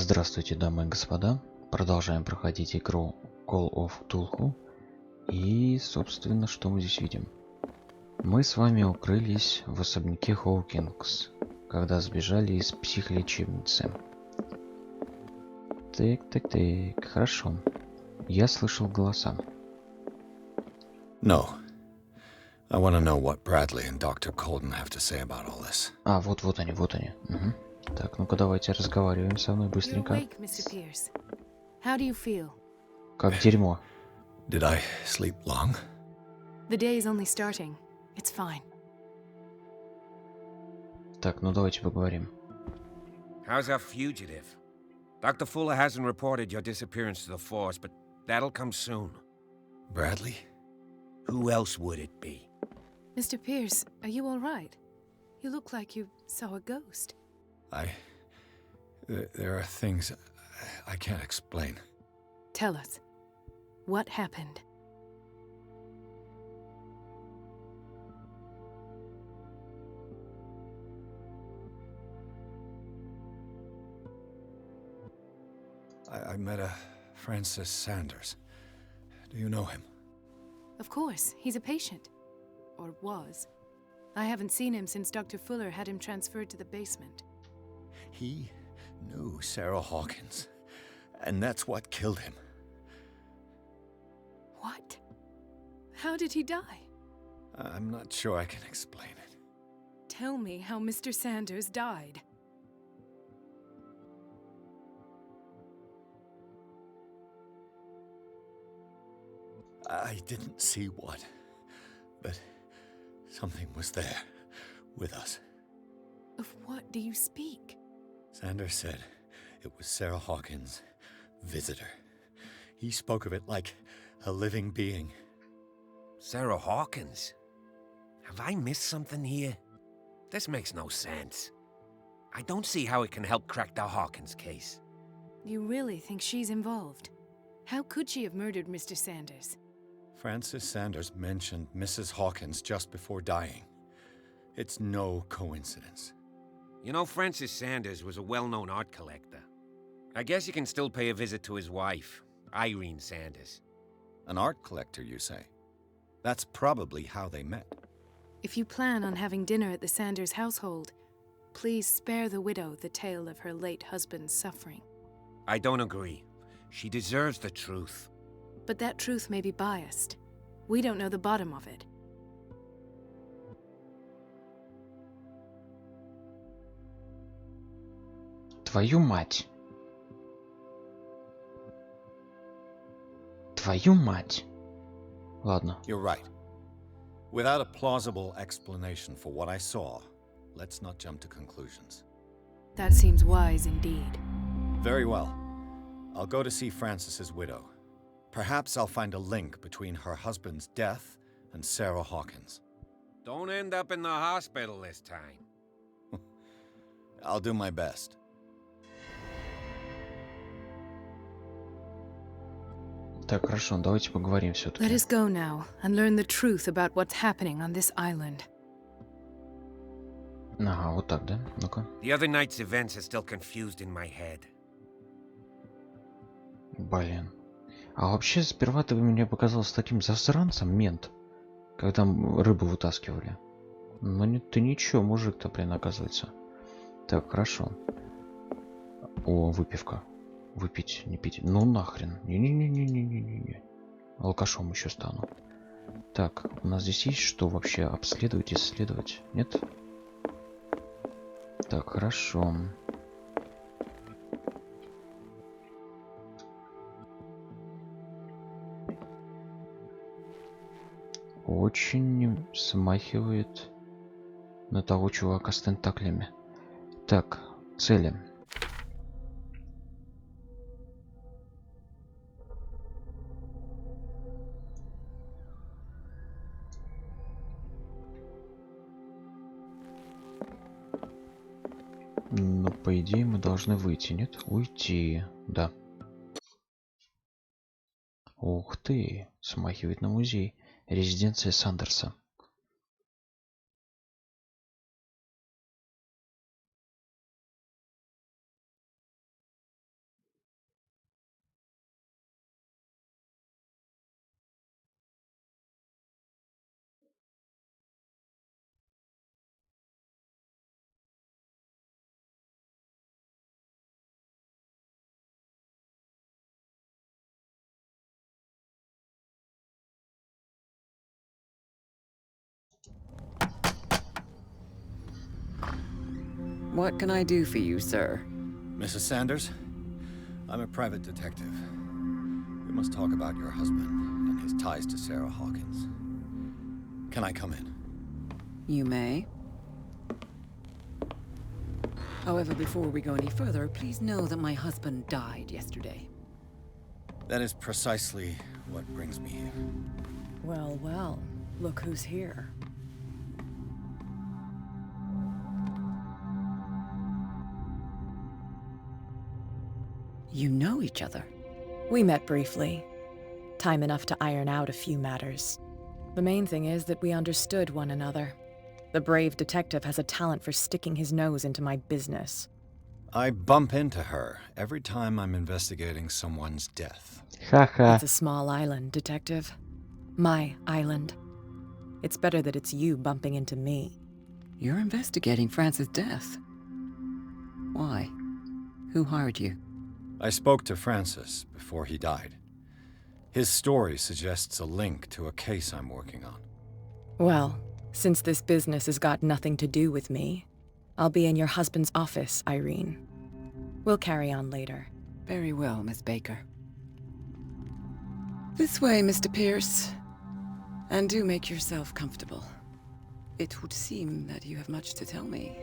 Здравствуйте, дамы и господа. Продолжаем проходить игру Call of Cthulhu. И, собственно, что мы здесь видим? Мы с вами укрылись в особняке Хокинс, когда сбежали из психлечебницы. Так, хорошо. Я слышал голоса. No. I want to know what Bradley and Dr. Colden have to say about all this. А, вот они. Угу. Так, ну-ка давайте разговариваем со мной быстренько. Как дерьмо. Did I sleep long? The day is only starting. It's fine. Так, ну давайте поговорим. How's our fugitive? Dr. Fuller hasn't reported your disappearance to the force, but that'll come soon. Bradley? Who else would it be? Mr. Pierce, are you all right? You look like you saw a ghost. There are things I can't explain. Tell us. What happened? I met a Francis Sanders. Do you know him? Of course, he's a patient. Or was. I haven't seen him since Dr. Fuller had him transferred to the basement. He knew Sarah Hawkins, and that's what killed him. What? How did he die? I'm not sure I can explain it. Tell me how Mr. Sanders died. I didn't see what, but something was there with us. Of what do you speak? Sanders said it was Sarah Hawkins' visitor. He spoke of it like a living being. Sarah Hawkins? Have I missed something here? This makes no sense. I don't see how it can help crack the Hawkins case. You really think she's involved? How could she have murdered Mr. Sanders? Francis Sanders mentioned Mrs. Hawkins just before dying. It's no coincidence. You know, Francis Sanders was a well-known art collector. I guess you can still pay a visit to his wife, Irene Sanders. An art collector, you say? That's probably how they met. If you plan on having dinner at the Sanders household, please spare the widow the tale of her late husband's suffering. I don't agree. She deserves the truth. But that truth may be biased. We don't know the bottom of it. Твою мать. Твою мать. Ладно. You're right. Without a plausible explanation for what I saw, let's not jump to conclusions. That seems wise indeed. Very well. I'll go to see Francis's widow. Perhaps I'll find a link between her husband's death and Sarah Hawkins. Don't end up in the hospital this time. I'll do my best. Так, хорошо, давайте поговорим все-таки. Let us go now and learn the truth about what's happening on this island. Ага, вот так, да? Ну-ка. The other night's events are still confused in my head. Блин. А вообще, сперва ты мне показался таким засранцем, мент, когда рыбу вытаскивали. Ну, не, ты ничего, мужик-то, блин, оказывается. Так, хорошо. О, выпивка. Выпить, не пить. Ну нахрен. Не-не-не-не-не-не-не. Алкашом еще стану. Так, у нас здесь есть что вообще обследовать, исследовать? Нет? Так, хорошо. Очень смахивает на того чувака с тентаклями. Так, цели. Но по идее мы должны выйти, нет? Уйти, да. Ух ты, смахивает на музей. Резиденция Сандерса. What can I do for you, sir? Mrs. Sanders, I'm a private detective. We must talk about your husband and his ties to Sarah Hawkins. Can I come in? You may. However, before we go any further, please know that my husband died yesterday. That is precisely what brings me here. Well, well, look who's here. You know each other. We met briefly. Time enough to iron out a few matters. The main thing is that we understood one another. The brave detective has a talent for sticking his nose into my business. I bump into her every time I'm investigating someone's death. Ха-ха. It's a small island, detective. My island. It's better that it's you bumping into me. You're investigating Francis' death. Why? Who hired you? I spoke to Francis before he died. His story suggests a link to a case I'm working on. Well, since this business has got nothing to do with me, I'll be in your husband's office, Irene. We'll carry on later. Very well, Miss Baker. This way, Mr. Pierce. And do make yourself comfortable. It would seem that you have much to tell me.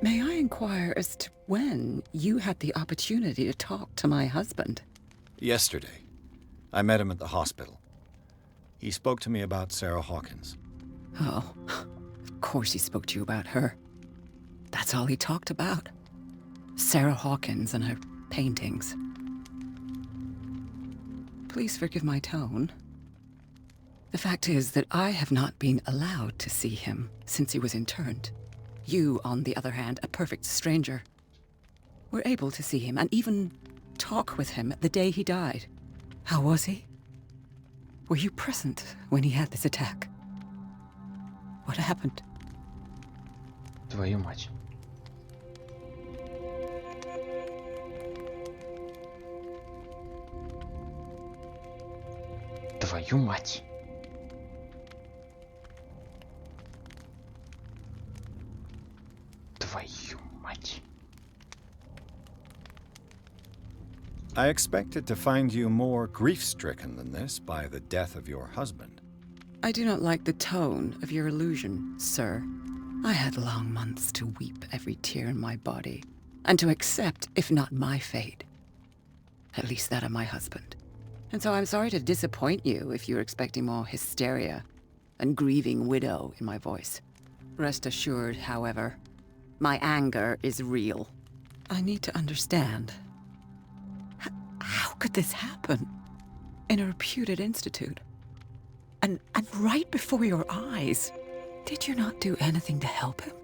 May I inquire as to when you had the opportunity to talk to my husband? Yesterday, I met him at the hospital. He spoke to me about Sarah Hawkins. Oh, of course he spoke to you about her. That's all he talked about. Sarah Hawkins and her paintings. Please forgive my tone. The fact is that I have not been allowed to see him since he was interned. You, on the other hand, a perfect stranger, were able to see him and even talk with him the day he died. How was he? Were you present when he had this attack? What happened? Твою мать. Твою мать. Твою мать. I expected to find you more grief-stricken than this by the death of your husband. I do not like the tone of your allusion, sir. I had long months to weep every tear in my body, and to accept, if not my fate, at least that of my husband. And so I'm sorry to disappoint you if you're expecting more hysteria and grieving widow in my voice. Rest assured, however, my anger is real. I need to understand. How could this happen? In a reputed institute? And right before your eyes? Did you not do anything to help him?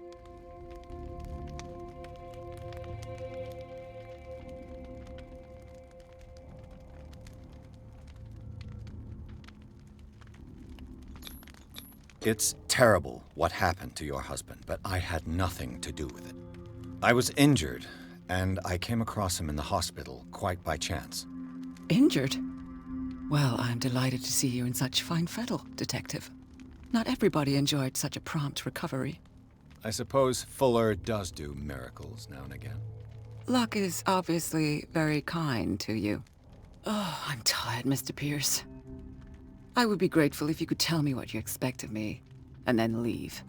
It's terrible what happened to your husband, but I had nothing to do with it. I was injured, and I came across him in the hospital quite by chance. Injured? Well, I'm delighted to see you in such fine fettle, Detective. Not everybody enjoyed such a prompt recovery. I suppose Fuller does do miracles now and again. Luck is obviously very kind to you. Oh, I'm tired, Mr. Pierce. I would be grateful if you could tell me what you expect of me, and then leave.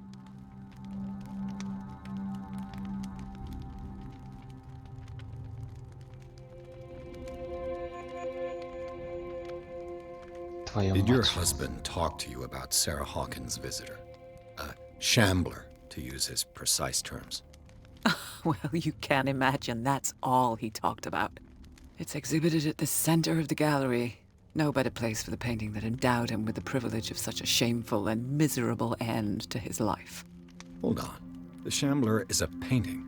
Твою Did your мать. husband talk to you about Sarah Hawkins' visitor? A shambler, to use his precise terms. Well, you can imagine that's all he talked about. It's exhibited at the center of the gallery. No better place for the painting that endowed him with the privilege of such a shameful and miserable end to his life. Hold on. The Shambler is a painting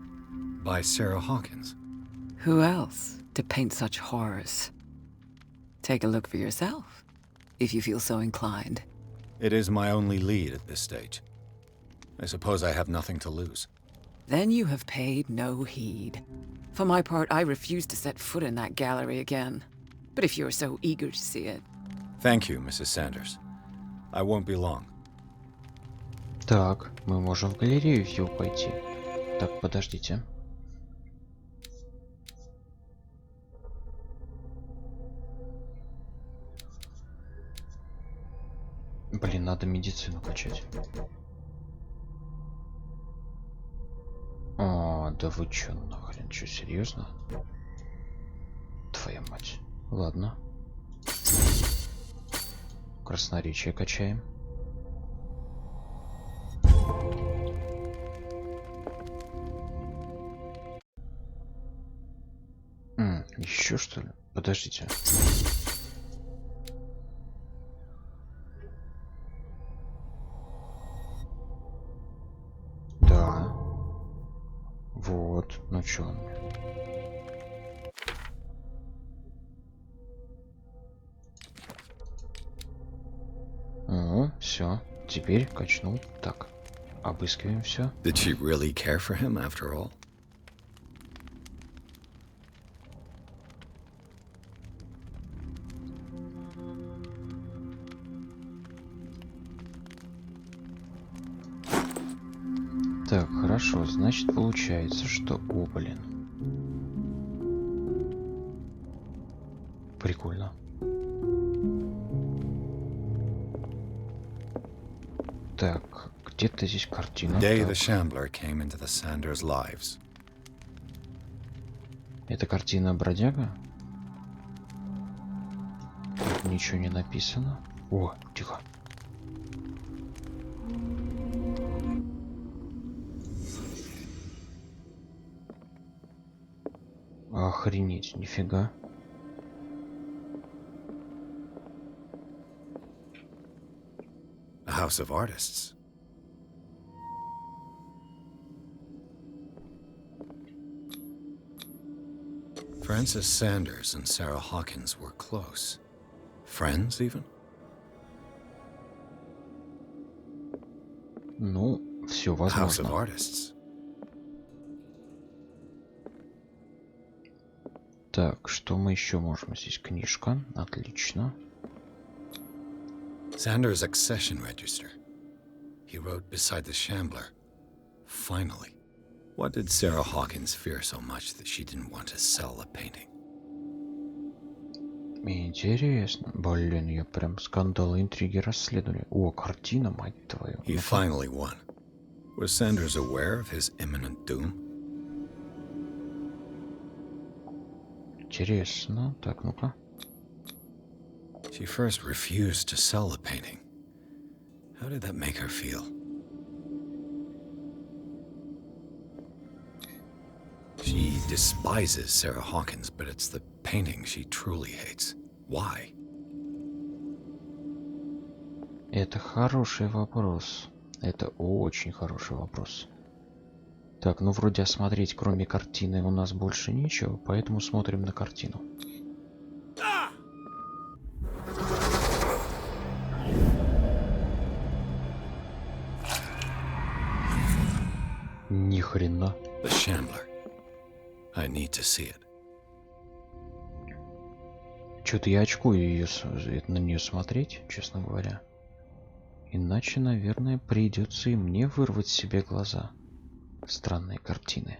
by Sarah Hawkins. Who else to paint such horrors? Take a look for yourself, if you feel so inclined. It is my only lead at this stage. I suppose I have nothing to lose. Then you have paid no heed. For my part, I refuse to set foot in that gallery again. But if you're so eager to see it... Thank you, Mrs. Sanders. I won't be long. Так, мы можем в галерею его пойти. Так, подождите. Блин, надо медицину качать. О, да вы чё нахрен? Чё, серьезно? Твоя мать. Ладно. Красноречие качаем. Еще что ли? Подождите. Да. Вот. Ну чё он? О, все. Теперь качнул. Так. Обыскиваем все. Did she really care for him after all? Так, хорошо. Значит, получается, что... О, блин. Прикольно. Так, где-то здесь картина. The day Так. the Shambler came into the Sanders' lives. Это картина Бродяга? Тут ничего не написано. О, тихо. Охренеть, нифига. A house of artists. Frances Sanders and Sarah Hawkins were close. Friends, even? Ну, все A house of возможно. artists. Так, что мы еще можем? Здесь книжка. Отлично. Sanders' accession register. He wrote beside the Shambler. Finally. What did Sarah Hawkins fear so much that she didn't want to sell the painting? Интересно. Блин, я прям скандалы, интриги, расследования. О, картина, мать твою. He Ну-ка. finally won. Was Sanders aware of his imminent doom? Интересно. Так, ну-ка. She first refused to sell the painting. How did that make her feel? She despises Sarah Hawkins, but it's the painting she truly hates. Why? Это хороший вопрос. Это очень хороший вопрос. Так, ну вроде осмотреть кроме картины у нас больше нечего, поэтому смотрим на картину. Ни хрена. The Shambler. I need to see it. Что-то я очкую ее, на нее смотреть, честно говоря. Иначе, наверное, придется и мне вырвать себе глаза. Странные картины.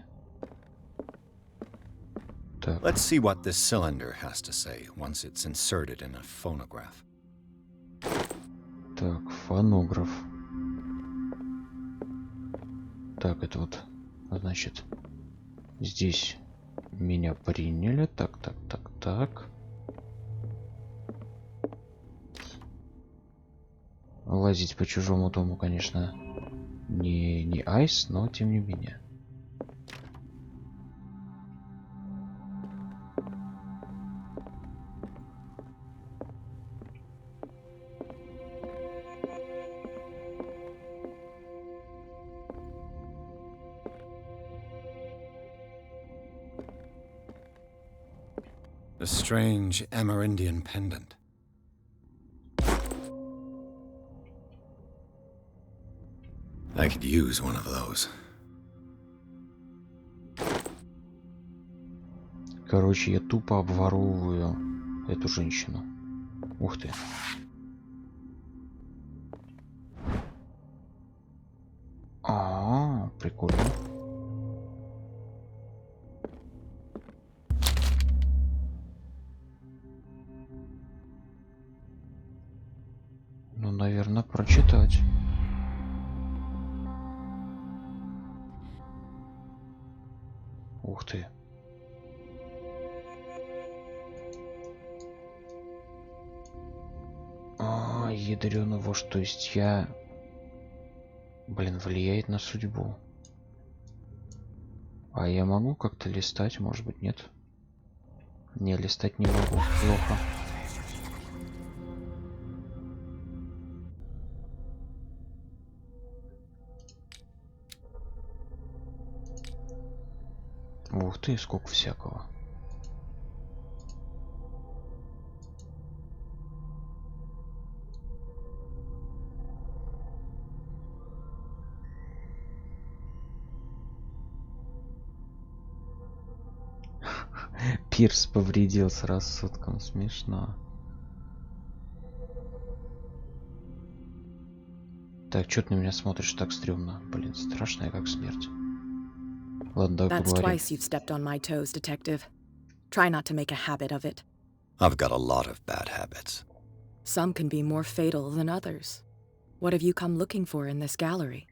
Так. Let's see what this cylinder has to say once it's inserted in a phonograph. Так, фонограф. Так, это вот, значит, здесь меня приняли. Так, так, так, так. Лазить по чужому дому, конечно, не айс, но тем не менее. A strange Amerindian pendant. I could use one of those. Короче, я тупо обворовываю эту женщину. Ух ты. Прикольно. Ну, наверное, прочитать. Ух ты. Ядрёно вошь, то есть я... Блин, влияет на судьбу. А я могу как-то листать, может быть, нет? Не, листать не могу. Плохо. Ух ты, сколько всякого. Пирс повредил с рассудком. Смешно. Так, что ты на меня смотришь так стрёмно? Блин, страшная как смерть. Ладно, давай That's поговорим. twice you've stepped on my toes, Detective. Try not to make a habit of it. I've got a lot of bad habits. Some can be more fatal than others. What have you come looking for in this gallery?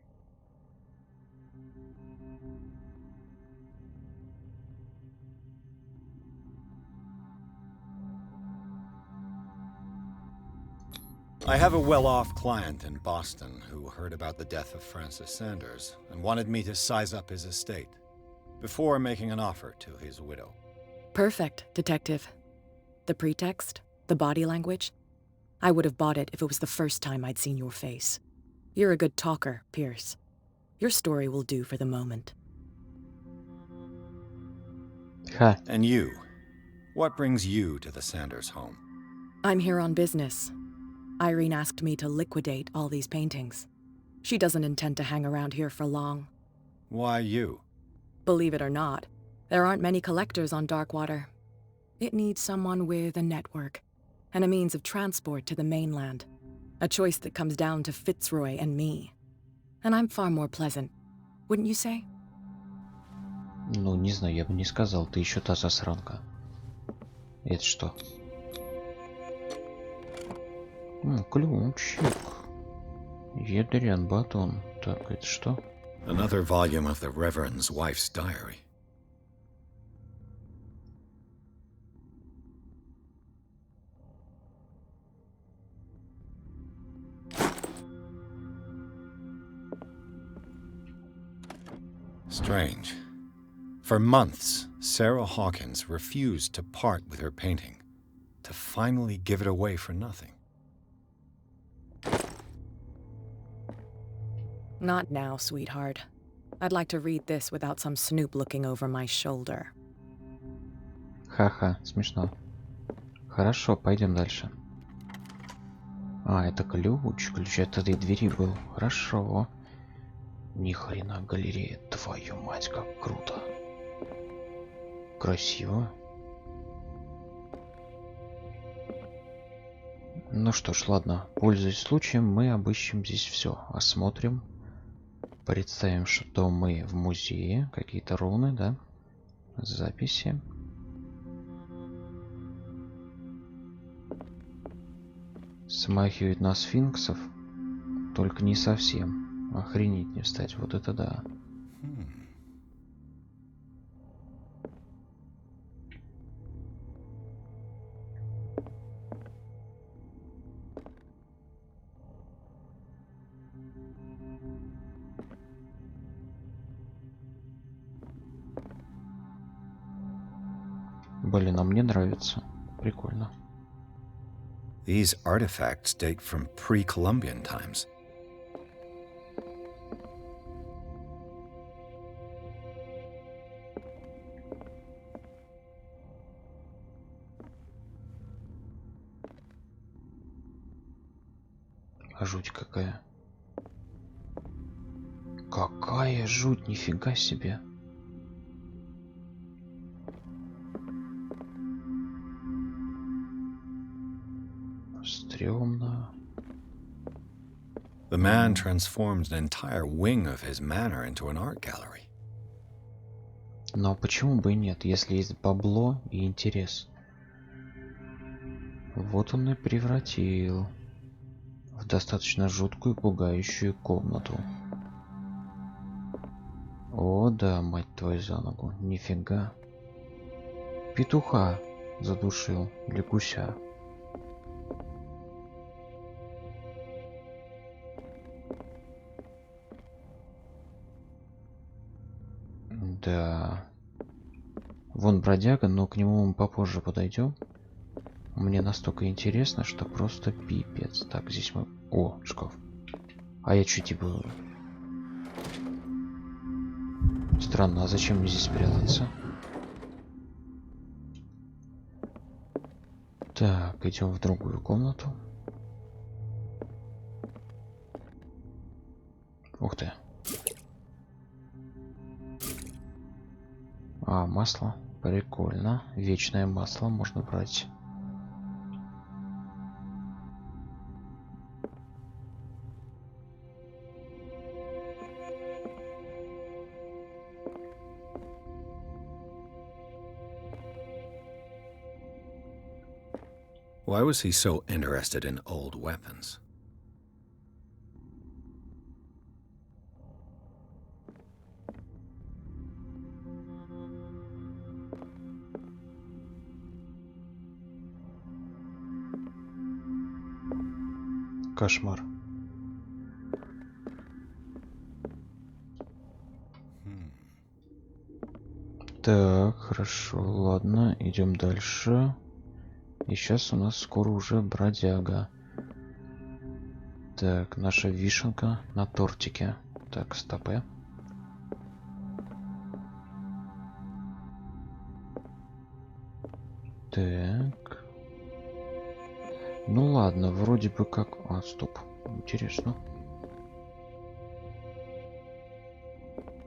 I have a well-off client in Boston who heard about the death of Francis Sanders and wanted me to size up his estate before making an offer to his widow. Perfect, Detective. The pretext, the body language, I would have bought it if it was the first time I'd seen your face. You're a good talker, Pierce. Your story will do for the moment. Ха. And you? What brings you to the Sanders home? I'm here on business. Irene asked me to liquidate all these paintings. She doesn't intend to hang around here for long. Why you? Believe it or not, there aren't many collectors on Darkwater. It needs someone with a network and a means of transport to the mainland. A choice that comes down to Fitzroy and me. And I'm far more pleasant, wouldn't you say? Ну, не знаю, я бы не сказал. Ты еще та засранка. Это что? Ключик. Ядрен батон. Так, это что? Another volume of the Reverend's wife's diary. Strange. For months, Sarah Hawkins refused to part with her painting, to finally give it away for nothing. Not now, sweetheart. I'd like to read this without some snoop looking over my shoulder. Ха-ха, смешно. Хорошо, пойдем дальше. Это ключ. Ключ от этой двери был. Хорошо. Ни хрена галерея. Твою мать, как круто. Красиво. Ну что ж, ладно. Пользуясь случаем, мы обыщем здесь все. Осмотрим. Представим, что мы в музее. Какие-то руны, да? Записи. Смахивает на сфинксов. Только не совсем. Охренеть не встать. Вот это да. Блин, а мне нравится. Прикольно. These artifacts date from pre-Columbian times. А жуть какая. Какая жуть, нифига себе. Стрёмно. The man transformed an entire wing of his manor into an art gallery. Но почему бы и нет, если есть бабло и интерес? Вот он и превратил в достаточно жуткую, пугающую комнату. О да, мать твою за ногу, нифига. Петуха задушил для гуся. Да. Вон бродяга, но к нему мы попозже подойдем. Мне настолько интересно, что просто пипец. Так, здесь мы... О, шкаф. А я что, типа... Странно, а зачем мне здесь прятаться? Так, идем в другую комнату. Ух ты. А, масло. Прикольно. Вечное масло можно брать. Why was he so interested in old weapons? Кошмар. Так, хорошо, ладно, идем дальше. И сейчас у нас скоро уже бродяга. Так, наша вишенка на тортике. Так, стопэ. Так. Ну ладно, вроде бы как... А, стоп. Интересно.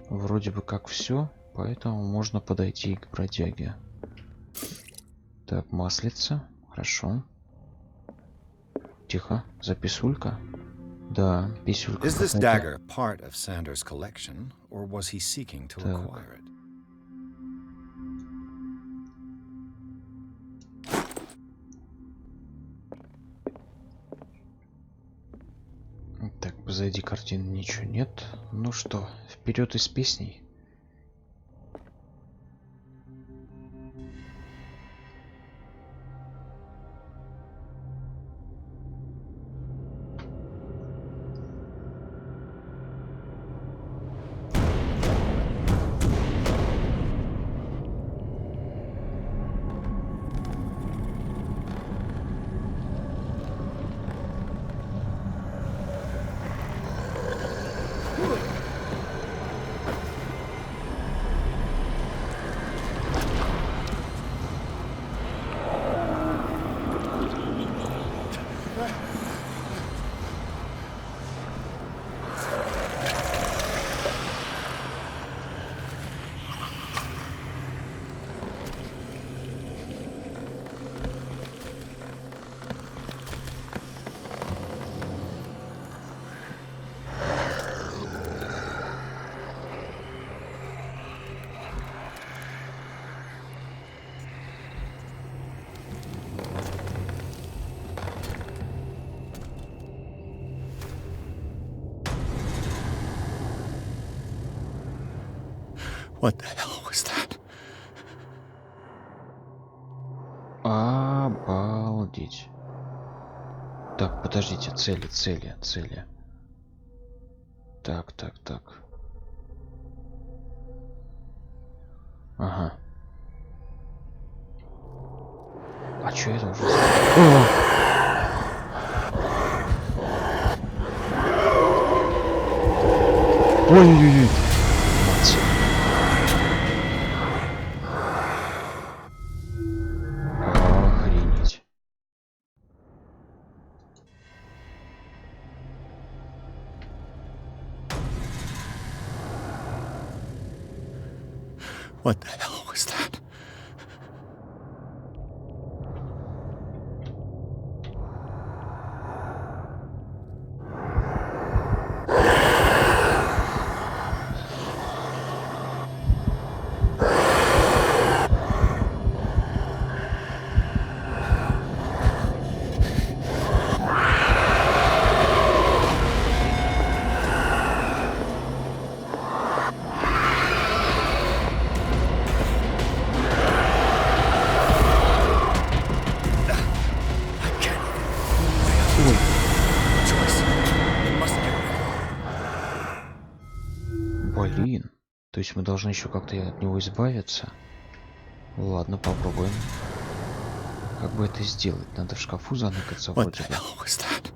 Вроде бы как все, поэтому можно подойти к бродяге. Так, маслица. Хорошо. Тихо. Записулька. Да, писюлька. Is this dagger part of Sanders' collection, or was he seeking to acquire it? Так, позади картины ничего нет. Ну что, вперед из песней. What the hell was that? Обалдеть. Так, подождите, цели. Так. Ага. А чё это уже? Ой-ой-ой. Мать. Охренеть. What the hell was that? Блин. То есть мы должны еще как-то от него избавиться. Ладно, попробуем. Как бы это сделать? Надо в шкафу заныкаться What вроде the бы. hell was that?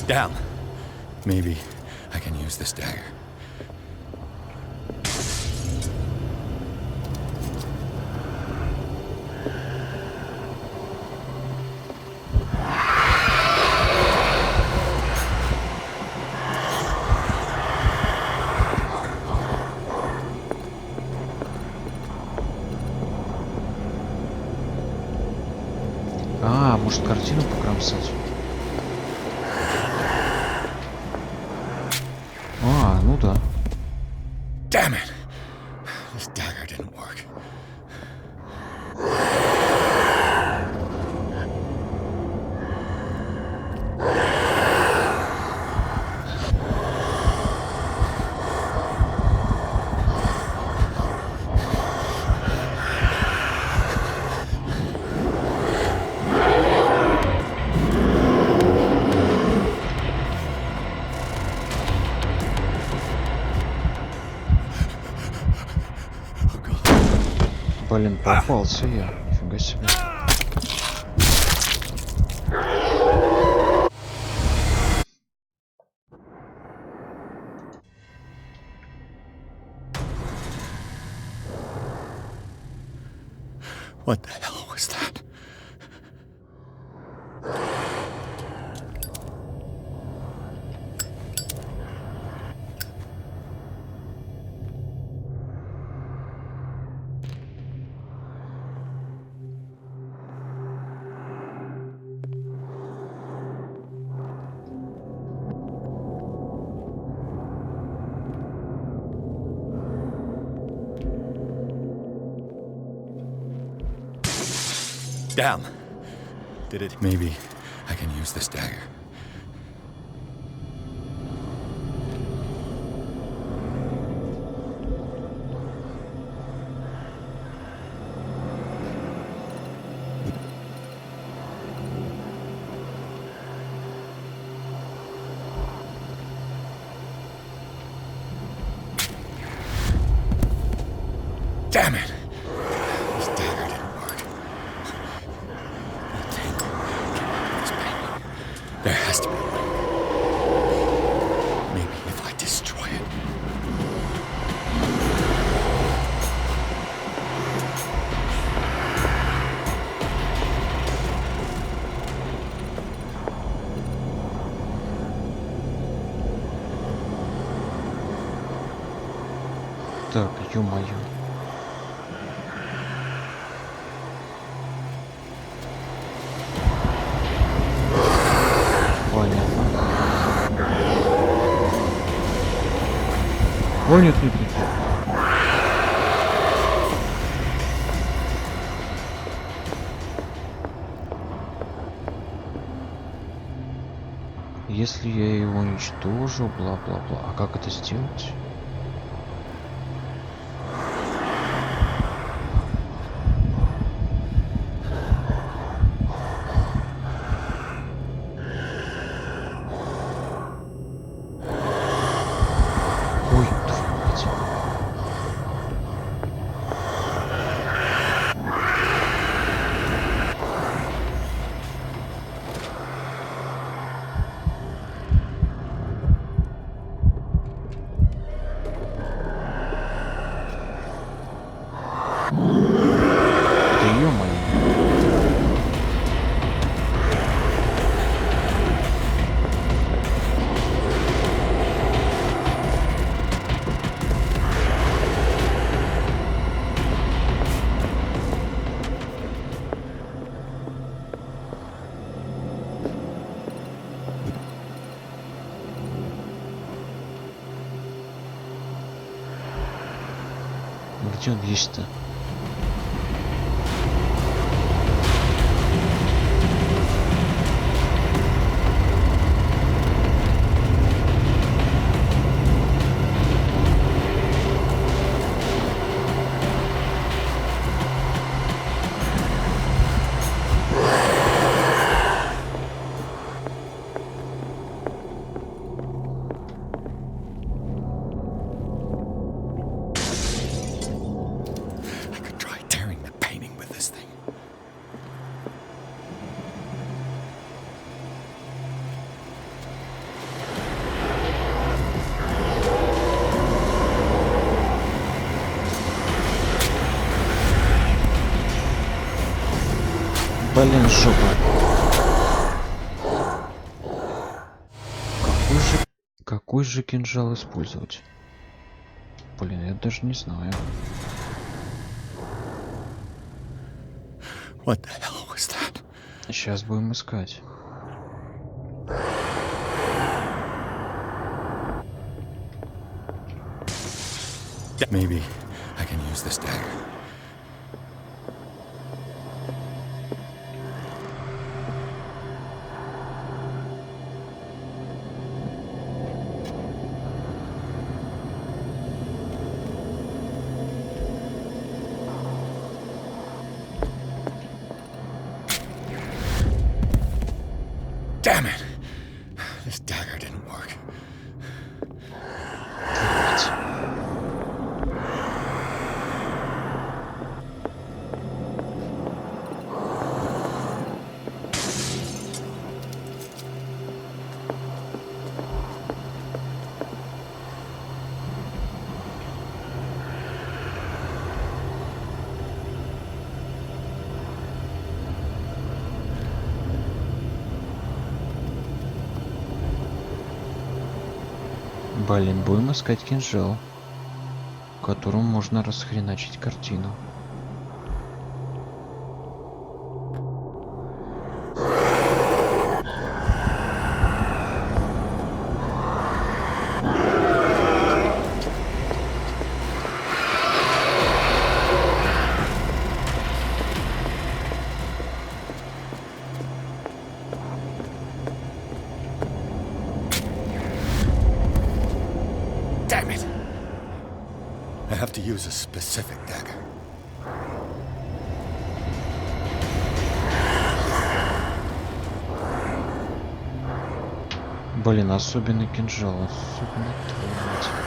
Damn. Maybe I can use this dagger. А, может картину покромсать? А, ну да. Damn it! This dagger didn't work. Блин, попался я. Нифига себе. What the hell was that? Damn. Did it? Maybe I can use this dagger. Damn it! This dagger didn't work. There has to be a way. Maybe if I destroy it. Так, ё-моё. Понятно. Ой, нет, нет, нет. Если я его уничтожу, бла-бла-бла. А как это сделать? Ой, твою мать. Да Где он есть-то? Блин, жопа. Какой же кинжал использовать? Блин, я даже не знаю. What the hell was that? Сейчас будем искать. Maybe I can use this dagger. Damn it! This dagger didn't work. Блин, будем искать кинжал, которым можно расхреначить картину. Damn it! I have to use a specific dagger. Блин, особенный кинжал, особенно тварь.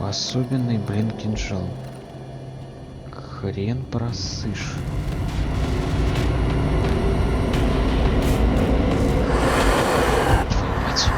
Особенный, блин, кинжал. Хрен просышь. Твою мать.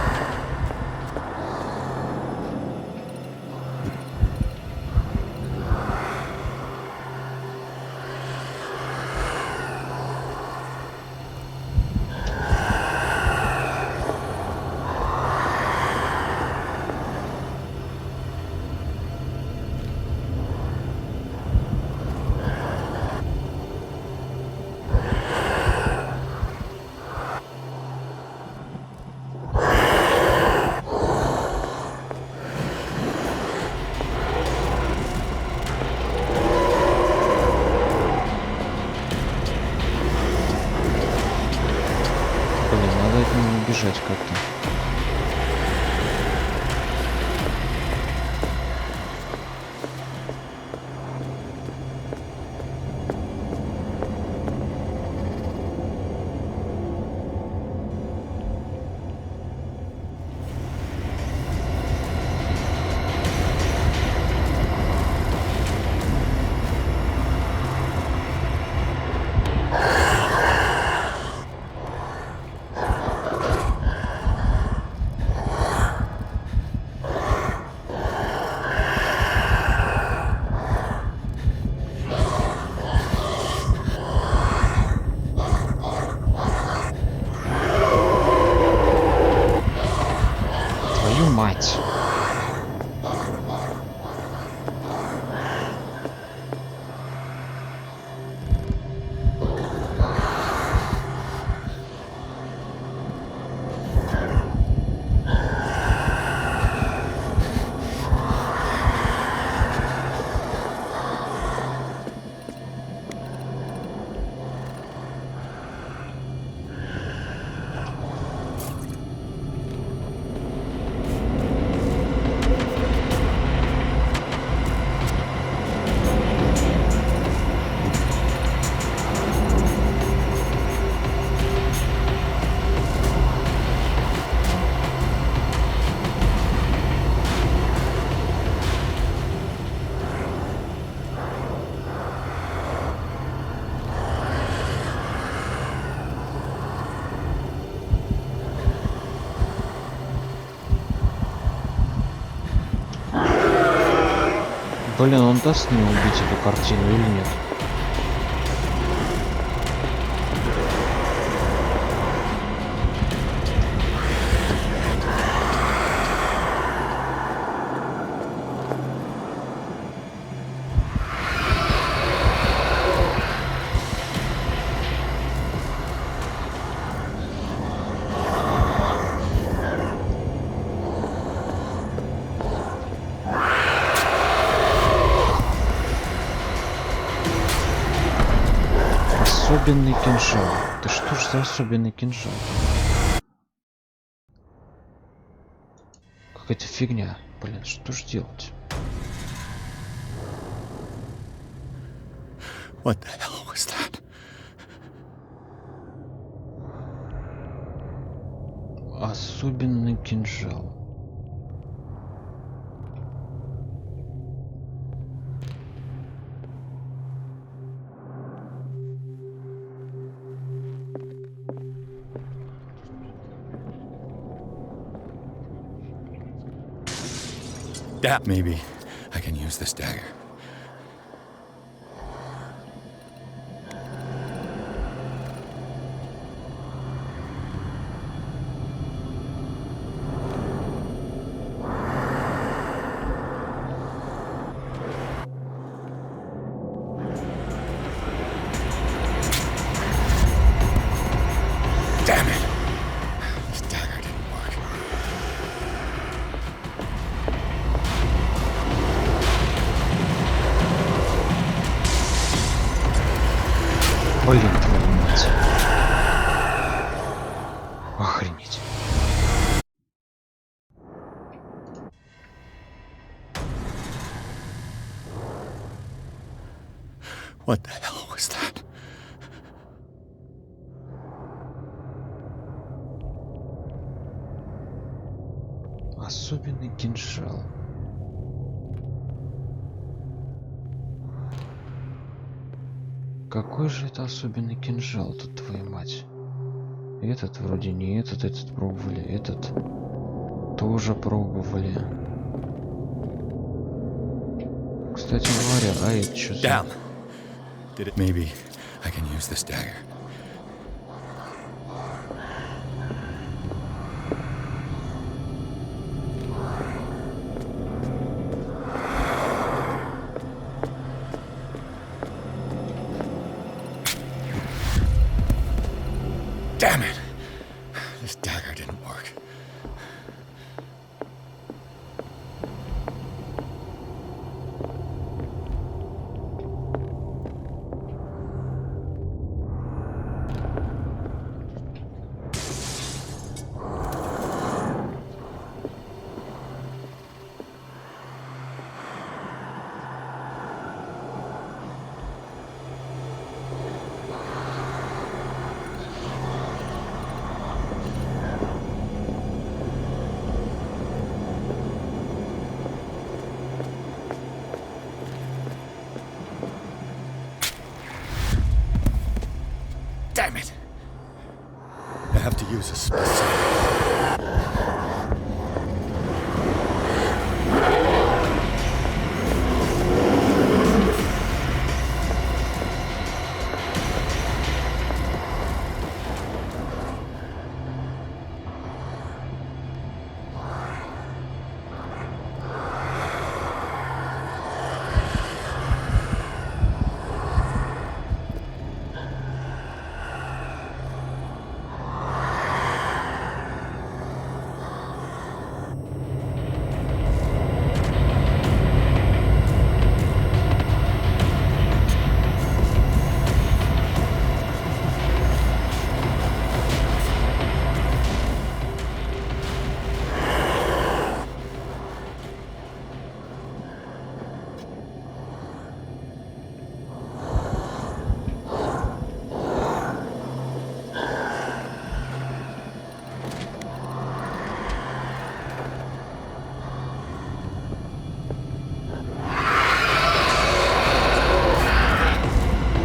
Бежать как-то. Блин, он даст мне убить эту картину или нет? Особенный кинжал. Да что ж за особенный кинжал? Какая-то фигня. Блин, что ж делать? What the hell was that? Особенный кинжал. Yeah, maybe I can use this dagger. Damn it! This dagger didn't work. Блин, твою мать. Охренеть. What the hell was that? Особенный кинжал. Какой же это особенный кинжал тут, твою мать? Этот вроде не этот пробовали, этот тоже пробовали. Кстати говоря, а это что за... Down. Did it? Maybe I can use this dagger. Damn it! This dagger didn't work. Damn it! I have to use a specific...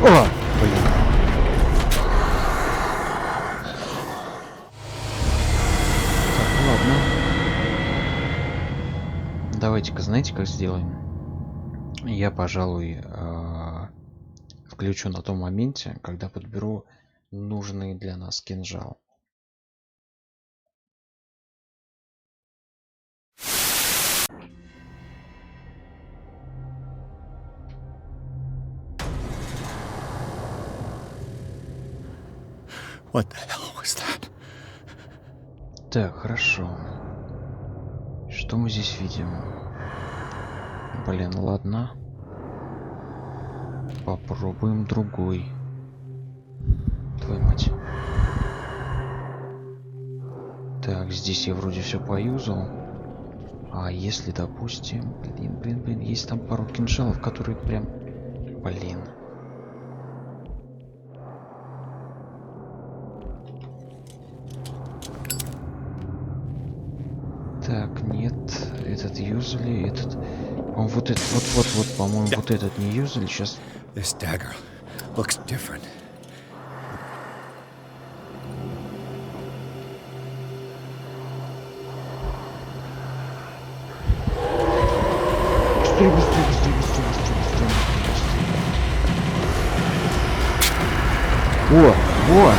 О! Блин. Так, ладно. Давайте-ка, знаете, как сделаем? Я, пожалуй, включу на том моменте, когда подберу нужный для нас кинжал. What the hell was that? Так, хорошо. Что мы здесь видим? Блин, ладно. Попробуем другой. Твою мать. Так, здесь я вроде все поюзал. А если, допустим... Блин, есть там пару кинжалов, которые прям... Блин. Так, нет, этот юзали, этот... По-моему, вот этот, вот, по-моему, вот этот не юзали, сейчас... This dagger looks different. О, вот!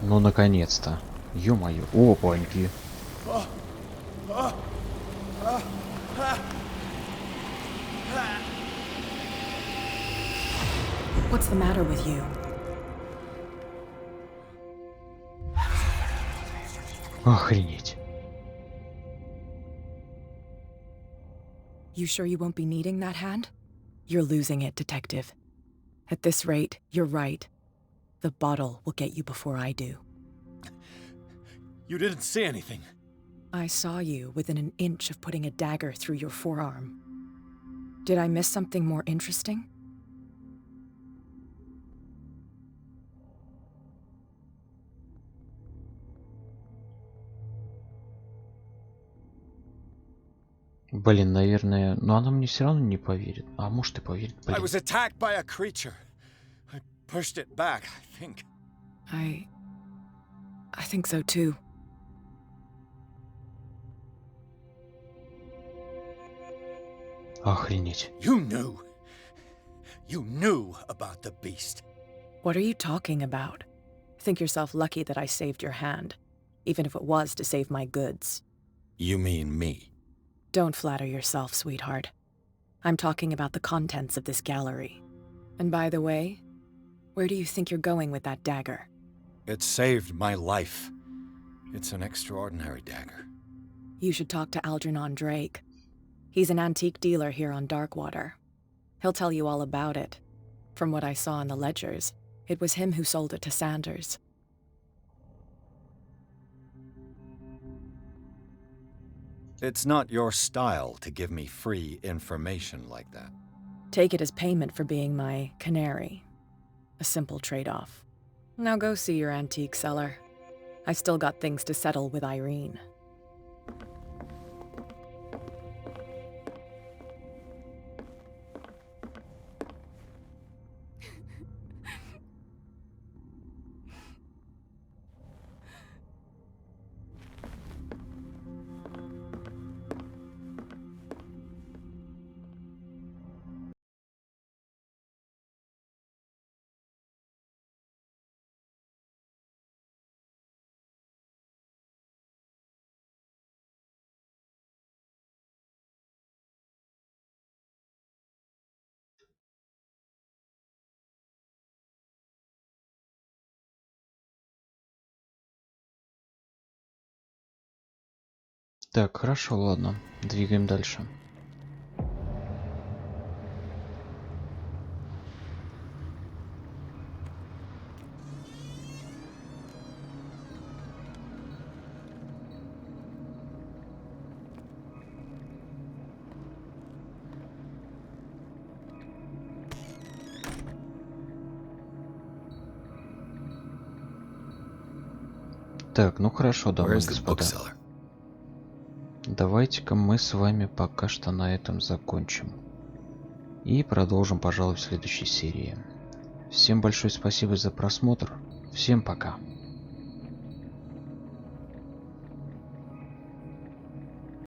Ну, наконец-то. Ё-моё. Опаньки. What's the matter with you? Охренеть. You sure you won't be needing that hand? You're losing it, detective. At this rate, you're right. The bottle will get you before I do. You didn't see anything. I saw you within an inch of putting a dagger through your forearm. Did I miss something more interesting? Блин, наверное... Но она мне все равно не поверит. А может и поверит, I блин. was attacked by a creature. I pushed it back, I think. I think so too. Охренеть. You knew. You knew about the beast. What are you talking about? Think yourself lucky that I saved your hand, even if it was to save my goods. You mean me? Don't flatter yourself, sweetheart. I'm talking about the contents of this gallery. And by the way, where do you think you're going with that dagger? It saved my life. It's an extraordinary dagger. You should talk to Algernon Drake. He's an antique dealer here on Darkwater. He'll tell you all about it. From what I saw in the ledgers, it was him who sold it to Sanders. It's not your style to give me free information like that. Take it as payment for being my canary. A simple trade-off. Now go see your antique seller. I still got things to settle with Irene. Так, хорошо, ладно. Двигаем дальше. Так, ну хорошо, дамы и Where's the господа. bookseller? Давайте-ка мы с вами пока что на этом закончим. И продолжим, пожалуй, в следующей серии. Всем большое спасибо за просмотр. Всем пока.